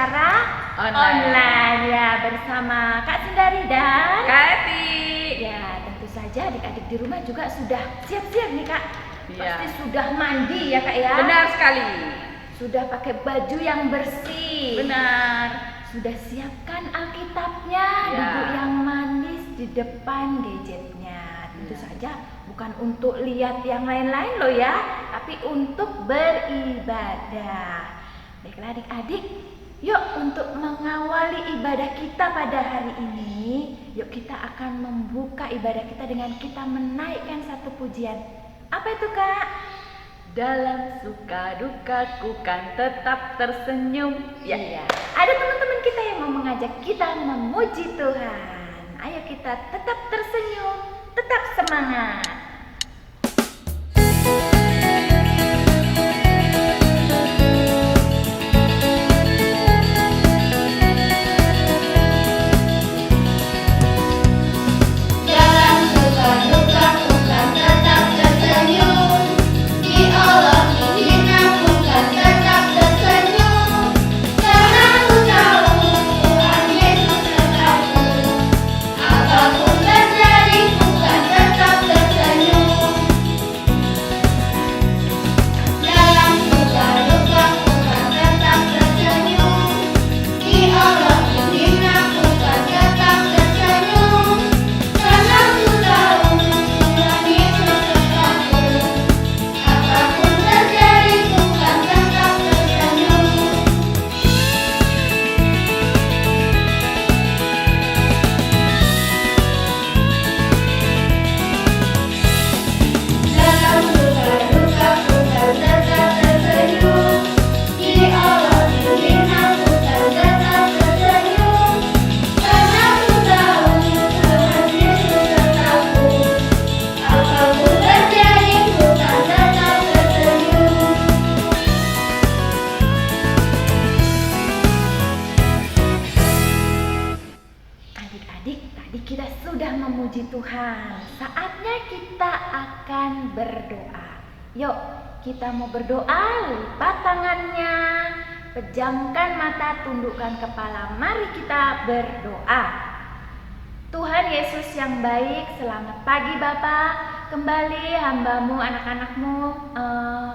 secara online ya, bersama Kak Sindari dan Kak Eti. Ya, tentu saja adik-adik di rumah juga sudah siap-siap nih Kak. Iya. Pasti sudah mandi ya Kak ya. Benar sekali. Sudah pakai baju yang bersih. Benar. Sudah siapkan Alkitabnya, Ya. duduk yang manis di depan gadgetnya. Tentu saja bukan untuk lihat yang lain-lain loh ya, tapi untuk beribadah. Baiklah adik-adik, yuk untuk mengawali ibadah kita pada hari ini, yuk kita akan membuka ibadah kita dengan kita menaikkan satu pujian. Apa itu Kak? Dalam suka dukaku kan tetap tersenyum. Ya, ada teman-teman kita yang mau mengajak kita memuji Tuhan. Ayo kita tetap tersenyum, tetap semangat. Kita sudah memuji Tuhan. Saatnya kita akan berdoa. Yuk, kita mau berdoa. Lipat tangannya, pejamkan mata, tundukkan kepala. Mari kita berdoa. Tuhan Yesus yang baik, selamat pagi Bapa. Kembali hamba-Mu, anak-anak-Mu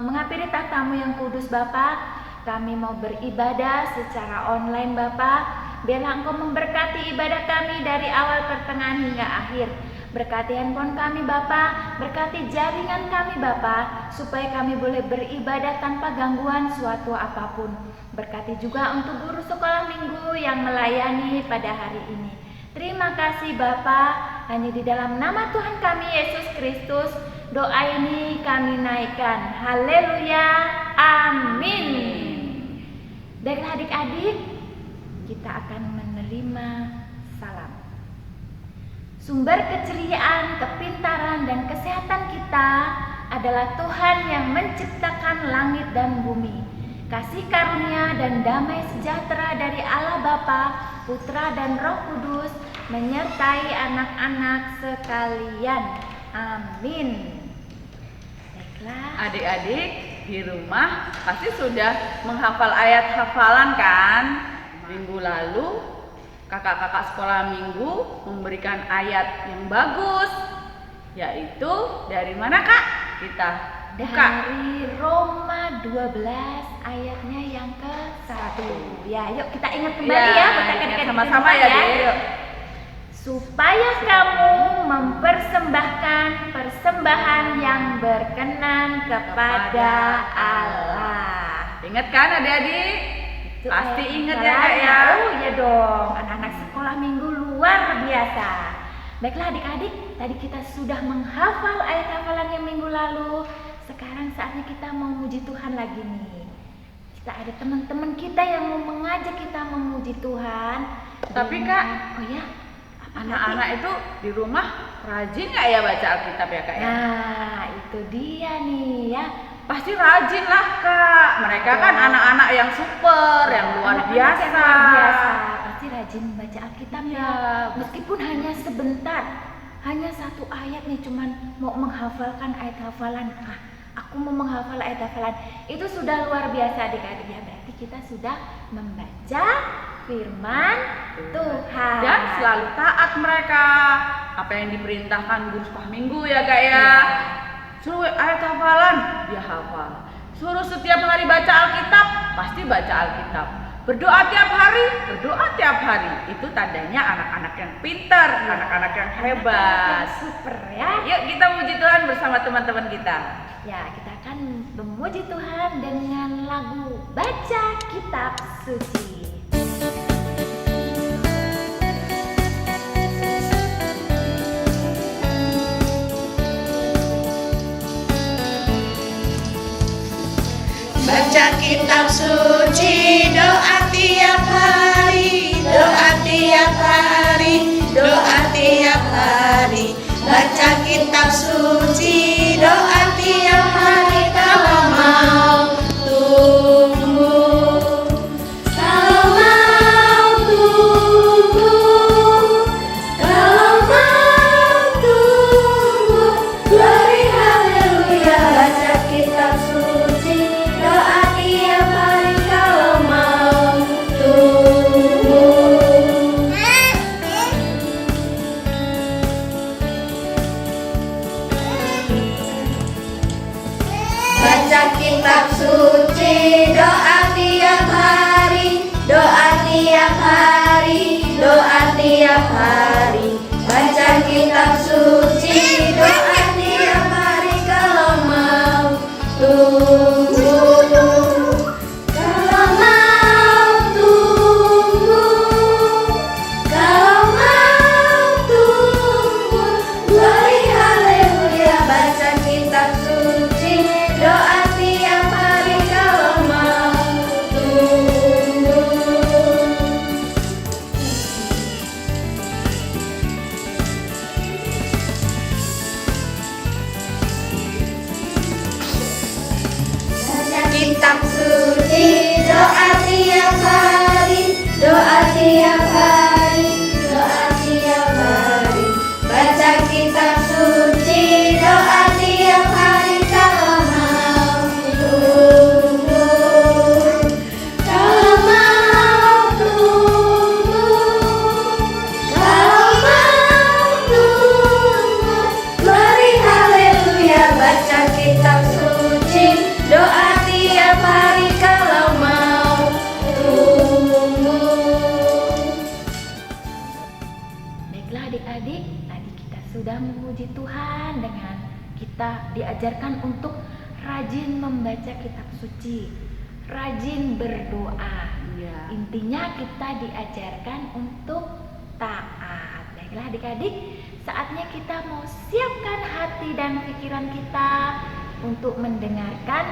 menghampiri tahta-Mu yang kudus Bapa. Kami mau beribadah secara online Bapa. Biarlah Engkau memberkati ibadah kami dari awal, pertengahan hingga akhir. Berkati handphone kami Bapa, berkati jaringan kami Bapa, supaya kami boleh beribadah tanpa gangguan suatu apapun. Berkati juga untuk guru sekolah minggu yang melayani pada hari ini. Terima kasih Bapa, hanya di dalam nama Tuhan kami Yesus Kristus doa ini kami naikkan. Haleluya, amin. Baiklah adik-adik, kita akan menerima salam. Sumber keceriaan, kepintaran, dan kesehatan kita adalah Tuhan yang menciptakan langit dan bumi. Kasih karunia dan damai sejahtera dari Allah Bapa, Putra, dan Roh Kudus menyertai anak-anak sekalian. Amin. Baiklah. Adik-adik di rumah pasti sudah menghafal ayat hafalan kan? Minggu lalu kakak-kakak sekolah minggu memberikan ayat yang bagus, yaitu dari mana Kak? Kita buka. Dari Roma 12 ayatnya yang ke-1. Ya, yuk kita ingat kembali ya, ingat sama-sama ya, Dek. Supaya kamu mempersembahkan persembahan yang berkenan kepada Allah. Ingat kan adik-adik? Pasti ingat ya Kak ya. Oh iya dong, anak-anak sekolah minggu luar biasa. Baiklah adik-adik, tadi kita sudah menghafal ayat hafalan yang minggu lalu. Sekarang saatnya kita mau muji Tuhan lagi nih. Kita ada teman-teman kita yang mau mengajak kita memuji Tuhan. Tapi Kak, oh ya, anak-anak itu di rumah rajin nggak ya baca Alkitab ya Kak ya? Nah, itu dia nih ya. Pasti rajin lah Kak. Mereka kan anak-anak yang super, yang luar biasa. Yang luar biasa. Pasti rajin baca Alkitab ya. Ya. Meskipun hanya sebentar, hanya satu ayat nih, cuman mau menghafalkan ayat hafalan. Aku mau menghafal ayat hafalan. Itu sudah luar biasa adik-adik ya. Berarti kita sudah membaca firman Tuhan. Dan selalu taat mereka. Apa yang diperintahkan guru sekolah minggu ya Kak ya. Suruh ayat hafalan, dia hafal. Suruh setiap hari baca Alkitab, pasti baca Alkitab. Berdoa tiap hari, berdoa tiap hari. Itu tandanya anak-anak yang pintar, anak-anak yang hebat. Super ya. Yuk kita puji Tuhan bersama teman-teman kita. Ya, kita akan memuji Tuhan dengan lagu Baca Kitab Suci. Baca kitab suci, doa tiap hari, doa tiap hari, doa tiap hari. Baca kitab suci, doa tiap hari kalau mau tumbuh. Kalau mau tumbuh, kalau mau tumbuh, glory haleluya. Baca kitab suci, doa tiap hari kalau mau tumbuh. Baca kitab suci, doa tiap hari, doa tiap hari, doa tiap hari. Baca kitab suci, doa tiap hari kalau mau tumbuh. Kalau mau tumbuh, kalau mau tumbuh, glory haleluya. Baca kitab suci, doa tiap hari kalau mau tumbuh. Baca kitab suci, doa tiap hari, doa tiap hari, doa tiap hari. Baca kitab suci, doa tiap hari kalau mau tumbuh. Kalau mau tumbuh, kalau mau tumbuh, glory haleluya. Baca kitab suci, doa tiap hari kalau mau tumbuh. Baiklah adik-adik, tadi kita sudah memuji Tuhan dengan kita diajarkan untuk rajin membaca kitab suci, rajin berdoa. Iya. Intinya kita diajarkan untuk taat. Baiklah adik-adik, saatnya kita mau siapkan hati dan pikiran kita untuk mendengarkan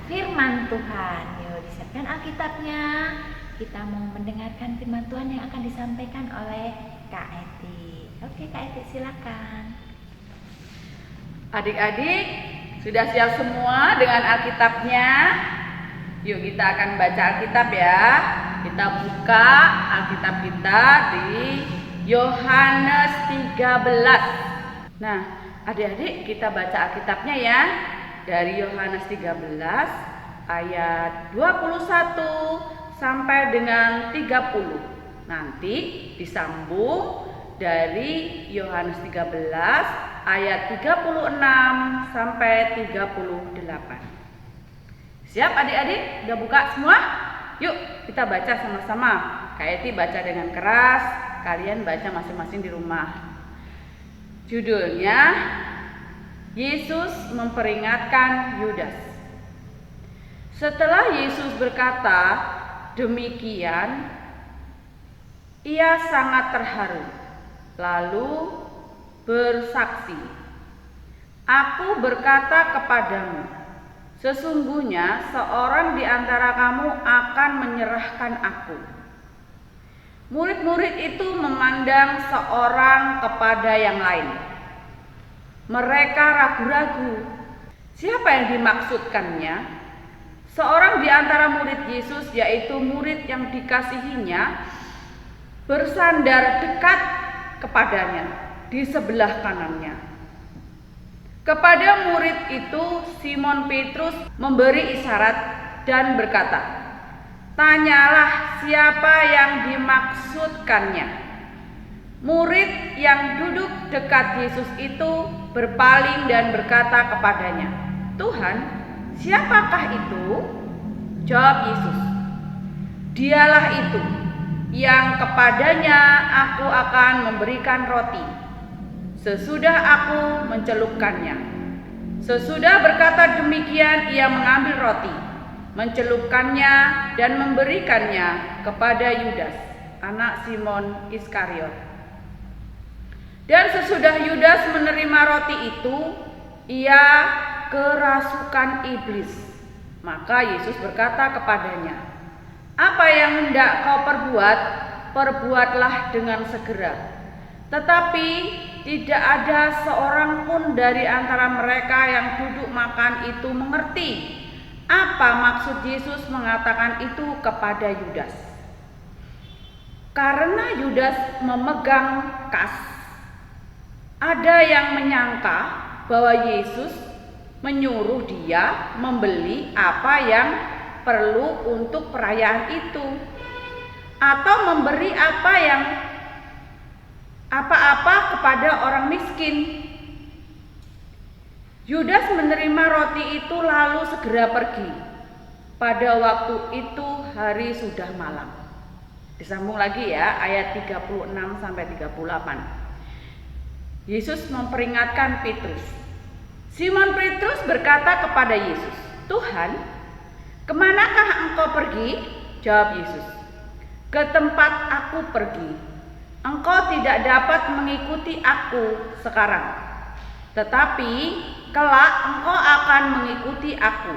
firman Tuhan. Yuk disiapkan Alkitabnya. Kita mau mendengarkan firman Tuhan yang akan disampaikan oleh Kak Eti. Oke Kak Eti, silakan. Adik-adik, sudah siap semua dengan Alkitabnya? Yuk kita akan baca Alkitab ya. Kita buka Alkitab kita di Yohanes 13. Nah, adik-adik kita baca Alkitabnya ya. Dari Yohanes 13 ayat 21 sampai dengan 30. Nanti disambung dari Yohanes 13 ayat 36 sampai 38. Siap adik-adik? Udah buka semua? Yuk kita baca sama-sama. Kak Eti baca dengan keras, kalian baca masing-masing di rumah. Judulnya Yesus memperingatkan Yudas. Setelah Yesus berkata demikian, ia sangat terharu, lalu bersaksi, "Aku berkata kepadamu, sesungguhnya seorang di antara kamu akan menyerahkan aku." Murid-murid itu memandang seorang kepada yang lain. Mereka ragu-ragu, siapa yang dimaksudkannya? Seorang di antara murid Yesus, yaitu murid yang dikasihinya, bersandar dekat kepadanya di sebelah kanannya. Kepada murid itu Simon Petrus memberi isyarat dan berkata, Tanyalah siapa yang dimaksudkannya. Murid yang duduk dekat Yesus itu berpaling dan berkata kepadanya, "Tuhan, siapakah itu?" Jawab Yesus, "Dialah itu yang kepadanya aku akan memberikan roti sesudah aku mencelupkannya." Sesudah berkata demikian, ia mengambil roti, mencelupkannya dan memberikannya kepada Yudas, anak Simon Iskariot. Dan sesudah Yudas menerima roti itu, ia kerasukan iblis. Maka Yesus berkata kepadanya, "Apa yang hendak kau perbuat, perbuatlah dengan segera." Tetapi tidak ada seorang pun dari antara mereka yang duduk makan itu mengerti apa maksud Yesus mengatakan itu kepada Yudas. Karena Yudas memegang kas, ada yang menyangka bahwa Yesus menyuruh dia membeli apa yang perlu untuk perayaan itu, atau memberi apa-apa kepada orang miskin. Yudas menerima roti itu lalu segera pergi. Pada waktu itu hari sudah malam. Disambung lagi ya, ayat 36 sampai 38. Yesus memperingatkan Petrus. Simon Petrus berkata kepada Yesus, "Tuhan, kemanakah engkau pergi?" Jawab Yesus, "Ke tempat aku pergi. Engkau tidak dapat mengikuti aku sekarang, tetapi kelak engkau akan mengikuti aku."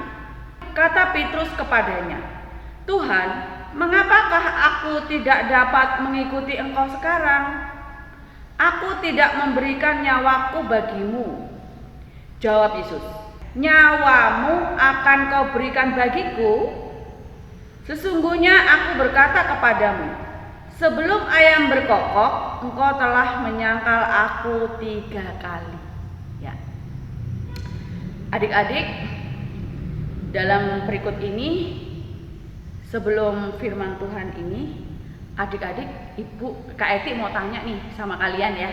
Kata Petrus kepadanya, "Tuhan, mengapakah aku tidak dapat mengikuti engkau sekarang? Aku tidak memberikan nyawaku bagimu." Jawab Yesus, "Nyawamu akan kau berikan bagiku? Sesungguhnya aku berkata kepadamu, sebelum ayam berkokok, engkau telah menyangkal aku 3 kali." Ya. Adik-adik, dalam berikut ini, sebelum firman Tuhan ini, adik-adik, ibu, Kak Eti mau tanya nih sama kalian ya.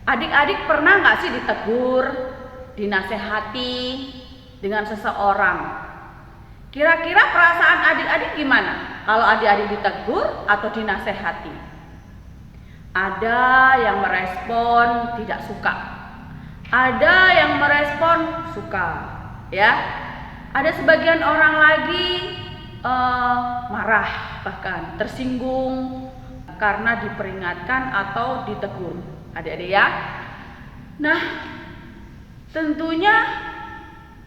Adik-adik pernah gak sih ditegur, dinasehati dengan seseorang? Kira-kira perasaan adik-adik gimana kalau adik-adik ditegur atau dinasehati? Ada yang merespon tidak suka, ada yang merespon suka, ya. Ada sebagian orang lagi marah, bahkan tersinggung karena diperingatkan atau ditegur. Adik-adik ya. Nah, tentunya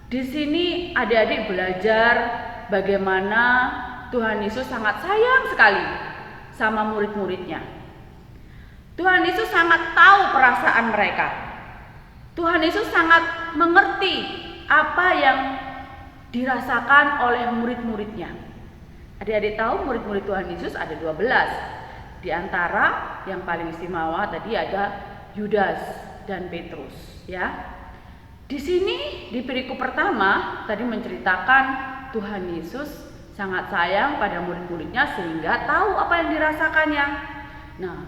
di sini adik-adik belajar bagaimana Tuhan Yesus sangat sayang sekali sama murid-muridnya. Tuhan Yesus sangat tahu perasaan mereka. Tuhan Yesus sangat mengerti apa yang dirasakan oleh murid-muridnya. Adik-adik tahu murid-murid Tuhan Yesus ada 12. Di antara yang paling istimewa tadi ada Yudas dan Petrus, ya. Di sini di perikop pertama tadi menceritakan Tuhan Yesus sangat sayang pada murid-muridnya sehingga tahu apa yang dirasakannya. Nah,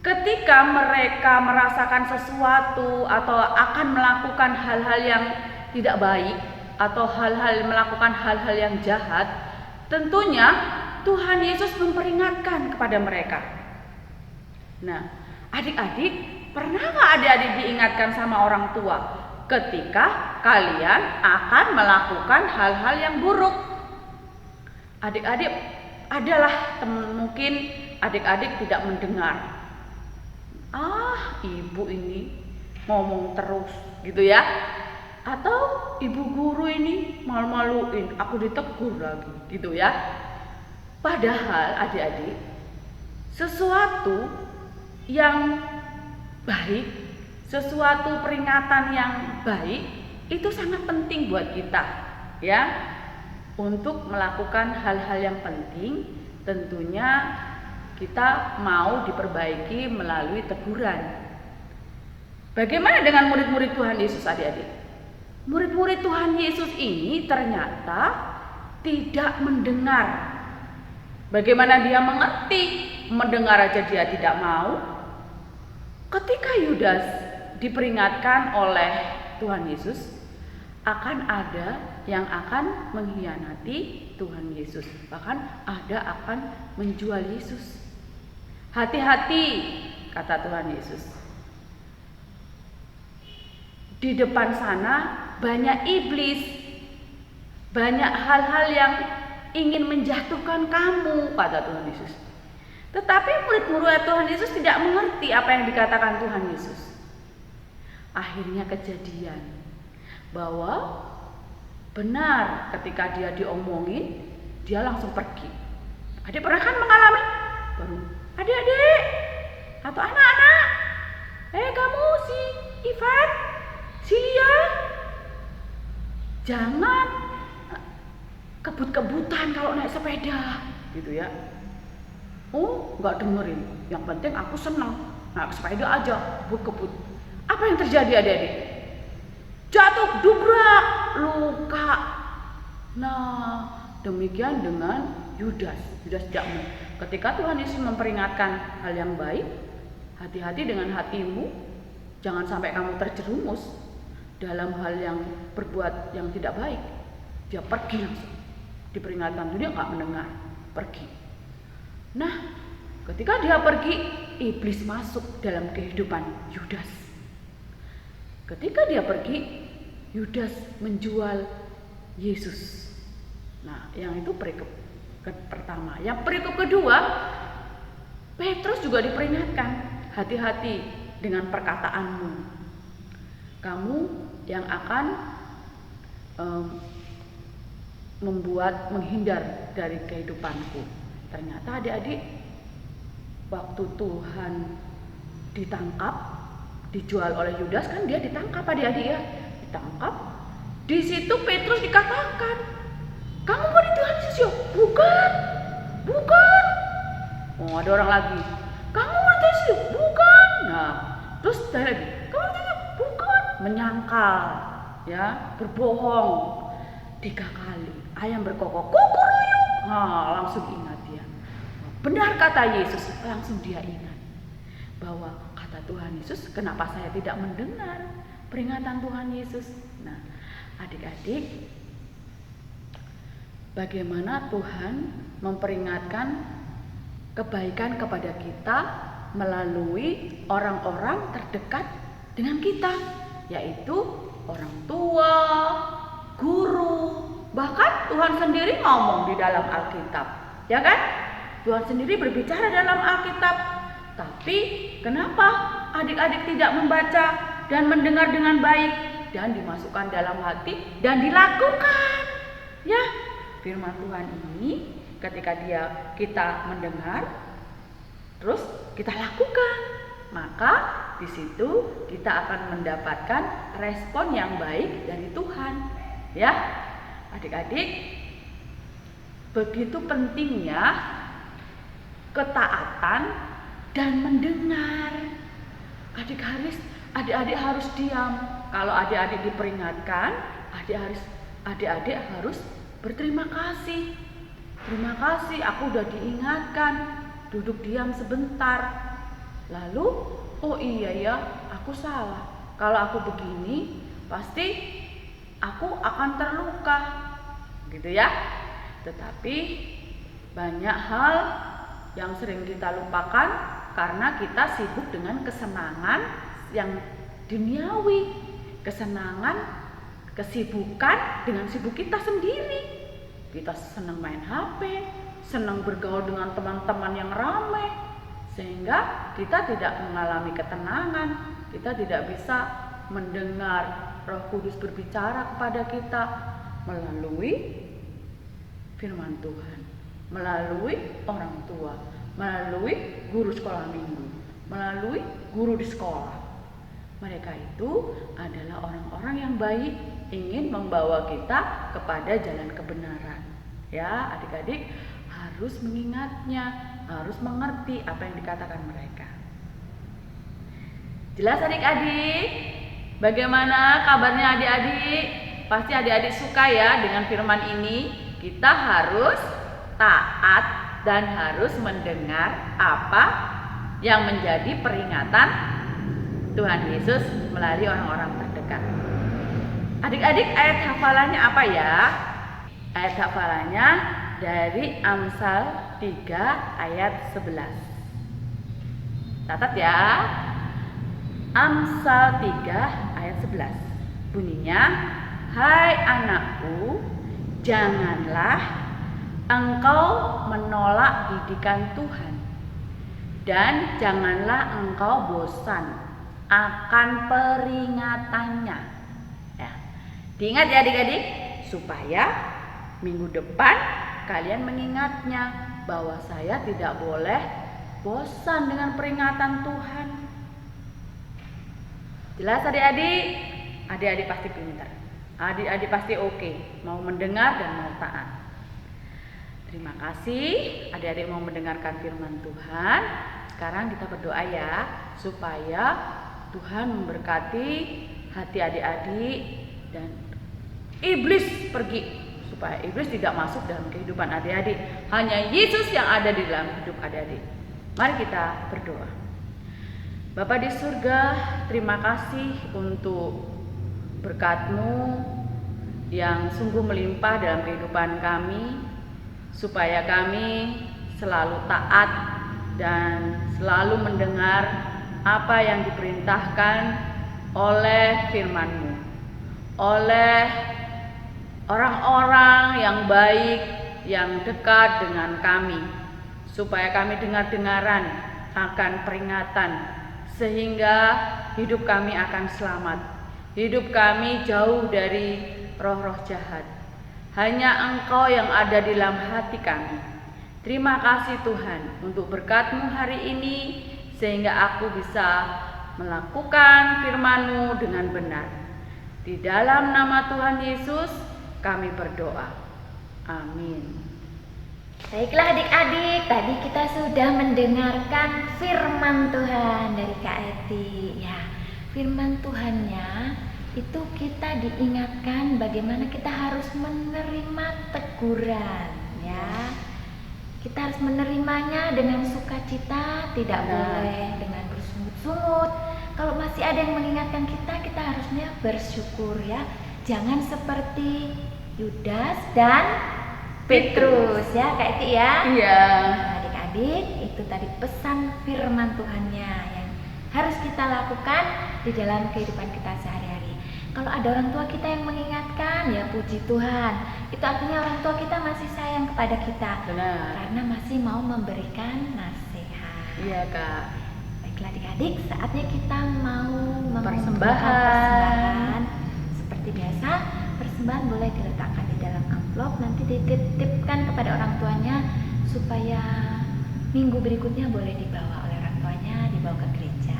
ketika mereka merasakan sesuatu atau akan melakukan hal-hal yang tidak baik atau melakukan hal-hal yang jahat, tentunya Tuhan Yesus memperingatkan kepada mereka. Nah, adik-adik, pernah nggak adik-adik diingatkan sama orang tua ketika kalian akan melakukan hal-hal yang buruk? Adik-adik adalah mungkin adik-adik tidak mendengar. Ibu ini ngomong terus gitu ya. Atau ibu guru ini malu-maluin, aku ditegur lagi gitu ya. Padahal adik-adik, sesuatu yang baik, sesuatu peringatan yang baik itu sangat penting buat kita ya. Untuk melakukan hal-hal yang penting, tentunya kita mau diperbaiki melalui teguran. Bagaimana dengan murid-murid Tuhan Yesus adik-adik? Murid-murid Tuhan Yesus ini ternyata tidak mendengar Bagaimana dia mengerti? Mendengar aja dia tidak mau. Ketika Yudas diperingatkan oleh Tuhan Yesus, akan ada yang akan mengkhianati Tuhan Yesus, bahkan ada akan menjual Yesus. Hati-hati, kata Tuhan Yesus. Di depan sana banyak iblis, banyak hal-hal yang ingin menjatuhkan kamu, kata Tuhan Yesus. Tetapi murid-murid Tuhan Yesus tidak mengerti apa yang dikatakan Tuhan Yesus. Akhirnya kejadian bahwa benar ketika dia diomongin, dia langsung pergi. Adik pernah kan mengalami? Baru adik-adik atau anak-anak, kamu si Ivan, si Lia, jangan kebut-kebutan kalau naik sepeda, gitu ya. Oh, nggak dengerin. Yang penting aku senang naik sepeda aja, kebut-kebut. Apa yang terjadi adik-adik? Jatuh, dubrak, luka. Nah, demikian dengan Yudas. Yudas tidak. Ketika Tuhan Yesus memperingatkan hal yang baik, hati-hati dengan hatimu, jangan sampai kamu terjerumus dalam hal yang berbuat yang tidak baik. Dia pergi langsung. Diperingatkan, dia nggak mendengar, pergi. Nah, ketika dia pergi, iblis masuk dalam kehidupan Yudas. Ketika dia pergi, Yudas menjual Yesus. Nah, yang itu perikop pertama. Yang perikop kedua, Petrus juga diperingatkan, hati-hati dengan perkataanmu. Kamu yang akan menghindar dari kehidupanku. Ternyata adik-adik, waktu Tuhan ditangkap, dijual oleh Yudas, kan dia ditangkap adik-adik ya, ditangkap. Di situ Petrus dikatakan, kamu murid Tuhan Yesus ya? Bukan, bukan. Oh, ada orang lagi, kamu murid Tuhan Yesus ya? Bukan. Nah, terus saya lagi, kamu murid Tuhan Yesus? Bukan. Menyangkal, ya, berbohong 3 kali. Ayam berkokok, kukuruyuk. Nah, langsung ingat dia. Benar kata Yesus, langsung dia ingat bahwa kata Tuhan Yesus, kenapa saya tidak mendengar peringatan Tuhan Yesus? Nah, adik-adik, bagaimana Tuhan memperingatkan kebaikan kepada kita melalui orang-orang terdekat dengan kita, yaitu orang tua, guru, bahkan Tuhan sendiri ngomong di dalam Alkitab, ya kan? Tuhan sendiri berbicara dalam Alkitab. Tapi kenapa adik-adik tidak membaca dan mendengar dengan baik dan dimasukkan dalam hati dan dilakukan? Ya, firman Tuhan ini ketika kita mendengar terus kita lakukan, maka di situ kita akan mendapatkan respon yang baik dari Tuhan. Ya, adik-adik, begitu pentingnya ketaatan dan mendengar. Adik-adik harus diam. Kalau adik-adik diperingatkan, adik-adik harus berterima kasih. Terima kasih, aku udah diingatkan. Duduk diam sebentar. Lalu, oh iya ya, aku salah. Kalau aku begini, pasti aku akan terluka. Gitu ya. Tetapi banyak hal yang sering kita lupakan karena kita sibuk dengan kesenangan yang duniawi, kesibukan dengan sibuk kita sendiri. Kita senang main HP, senang bergaul dengan teman-teman yang ramai, sehingga kita tidak mengalami ketenangan, kita tidak bisa mendengar Roh Kudus berbicara kepada kita melalui firman Tuhan, melalui orang tua, melalui guru sekolah minggu, melalui guru di sekolah. Mereka itu adalah orang-orang yang baik, ingin membawa kita kepada jalan kebenaran. Ya, adik-adik harus mengingatnya, harus mengerti apa yang dikatakan mereka. Jelas adik-adik? Bagaimana kabarnya adik-adik? Pasti adik-adik suka ya dengan firman ini. Kita harus taat dan harus mendengar apa yang menjadi peringatan Tuhan Yesus melalui orang-orang terdekat. Adik-adik, ayat hafalannya apa ya? Ayat hafalannya dari Amsal 3 ayat 11. Catat ya. Amsal 3 ayat 11. Bunyinya, hai anakku, janganlah engkau menolak didikan Tuhan, dan janganlah engkau bosan akan peringatannya. Ya. Diingat ya adik-adik, supaya minggu depan kalian mengingatnya bahwa saya tidak boleh bosan dengan peringatan Tuhan. Jelas adik-adik? Adik-adik pasti pintar. Adik-adik pasti oke, mau mendengar dan mau taat. Terima kasih adik-adik mau mendengarkan firman Tuhan. Sekarang kita berdoa ya, supaya Tuhan memberkati hati adik-adik dan iblis pergi, supaya iblis tidak masuk dalam kehidupan adik-adik. Hanya Yesus yang ada di dalam hidup adik-adik. Mari kita berdoa. Bapa di surga, terima kasih untuk berkat-Mu yang sungguh melimpah dalam kehidupan kami, supaya kami selalu taat dan selalu mendengar apa yang diperintahkan oleh firman-Mu, oleh orang-orang yang baik yang dekat dengan kami, supaya kami dengar-dengaran akan peringatan, sehingga hidup kami akan selamat. Hidup kami jauh dari roh-roh jahat. Hanya Engkau yang ada di dalam hati kami. Terima kasih Tuhan untuk berkat-Mu hari ini, sehingga aku bisa melakukan firman-Mu dengan benar. Di dalam nama Tuhan Yesus kami berdoa. Amin. Baiklah adik-adik, tadi kita sudah mendengarkan firman Tuhan dari Kak Eti. Ya, firman Tuhannya itu kita diingatkan bagaimana kita harus menerima teguran, ya. Kita harus menerimanya dengan sukacita, tidak boleh dengan bersungut-sungut. Kalau masih ada yang mengingatkan kita, kita harusnya bersyukur ya. Jangan seperti Yudas dan Petrus ya, Kak Eti ya. Iya. Nah, adik-adik, itu tadi pesan firman Tuhannya yang harus kita lakukan di dalam kehidupan kita sehari-hari. Kalau ada orang tua kita yang mengingatkan, ya puji Tuhan. Itu artinya orang tua kita masih sayang kepada kita. Benar. Karena masih mau memberikan nasihat. Iya Kak. Baiklah adik-adik, saatnya kita mau mengumpulkan Persembahan. Seperti biasa, persembahan boleh diletakkan di dalam amplop, nanti dititipkan kepada orang tuanya supaya minggu berikutnya boleh dibawa oleh orang tuanya, dibawa ke gereja.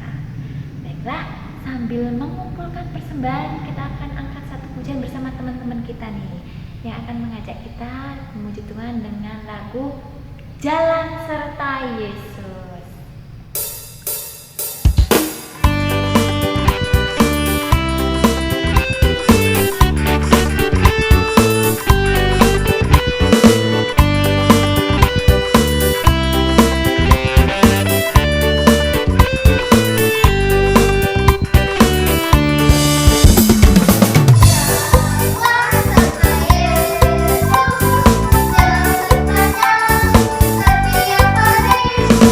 Baiklah, sambil mengumpulkan persembahan, kita akan angkat satu pujian bersama teman-teman kita nih, yang akan mengajak kita memuji Tuhan dengan lagu Jalan Serta Yesus. Setiap hari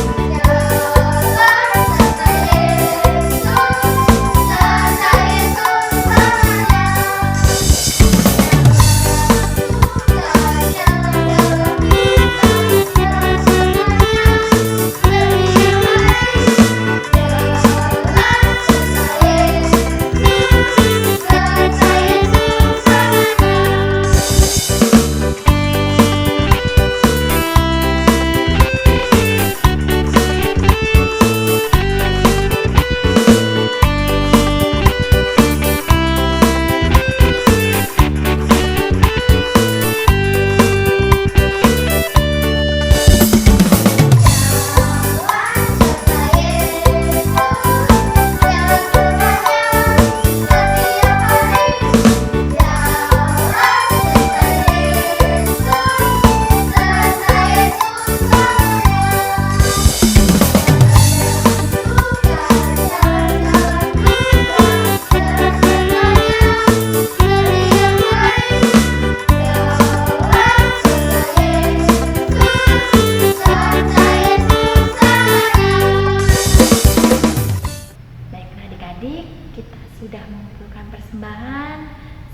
persembahan,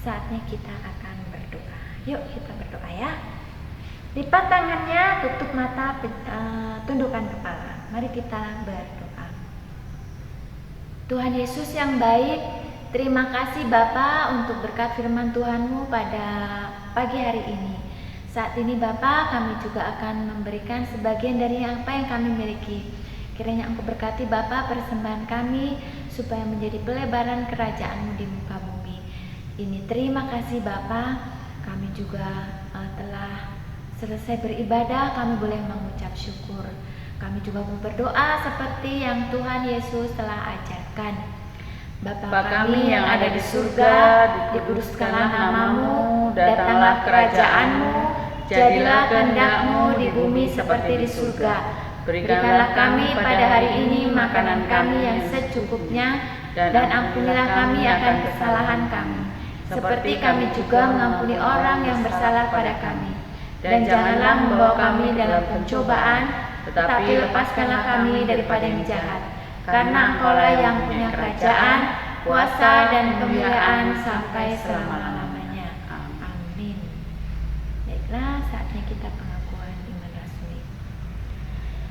saatnya kita akan berdoa. Yuk kita berdoa ya. Lipat tangannya, tutup mata, tundukkan kepala. Mari kita berdoa. Tuhan Yesus yang baik, terima kasih Bapa untuk berkat firman Tuhan-Mu pada pagi hari ini. Saat ini Bapa, kami juga akan memberikan sebagian dari apa yang kami miliki. Kiranya Engkau berkati Bapa persembahan kami supaya menjadi pelebaran kerajaan-Mu di muka bumi. Ini terima kasih Bapa, kami juga telah selesai beribadah, kami boleh mengucap syukur. Kami juga mau berdoa seperti yang Tuhan Yesus telah ajarkan. Bapa kami yang ada di surga, dikuduskanlah nama-Mu, datanglah kerajaan-Mu, jadilah kehendak-Mu di bumi seperti di surga. Berikanlah kami pada hari ini makanan kami yang secukupnya, dan ampunilah kami akan kesalahan kami, seperti kami juga mengampuni orang yang bersalah pada kami. Dan janganlah membawa kami dalam pencobaan, tetapi lepaskanlah kami daripada yang jahat. Karena Engkaulah yang punya kerajaan, kuasa, dan kemuliaan sampai selama-lamanya. Amin. Baiklah, saatnya kita pengakuan iman rasmi.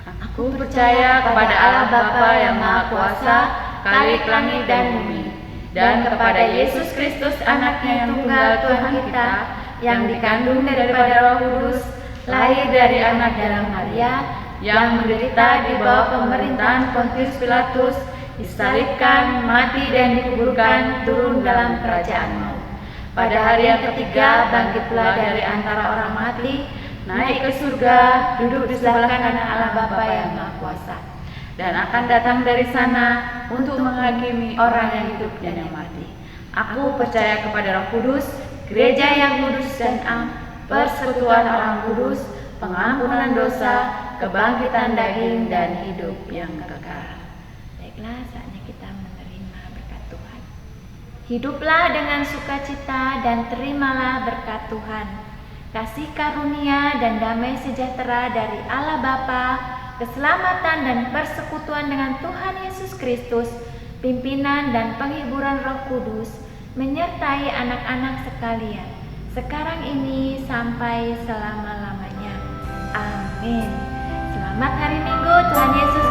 Aku percaya kepada Allah Bapa yang Maha Kuasa, Khalik langit dan bumi, dan kepada Yesus Kristus Anaknya yang tunggal Tuhan kita, yang dikandung daripada Roh Kudus, lahir dari anak darah Maria, yang menderita di bawah pemerintahan Pontius Pilatus, disalibkan, mati dan dikuburkan, turun dalam kerajaan maut. Pada hari yang ketiga bangkit pula dari antara orang mati, naik ke surga, duduk di sebelah kanan Allah Bapa yang Maha Kuasa, dan akan datang dari sana untuk menghakimi orang yang hidup dan yang mati. Aku percaya kepada Roh Kudus, gereja yang kudus dan am, persekutuan orang kudus, pengampunan dosa, kebangkitan daging, dan hidup yang kekal. Baiklah, saatnya kita menerima berkat Tuhan. Hiduplah dengan sukacita dan terimalah berkat Tuhan. Kasih karunia dan damai sejahtera dari Allah Bapa, keselamatan dan persekutuan dengan Tuhan Yesus Kristus, pimpinan dan penghiburan Roh Kudus, menyertai anak-anak sekalian, sekarang ini sampai selama-lamanya. Amin. Selamat hari Minggu, Tuhan Yesus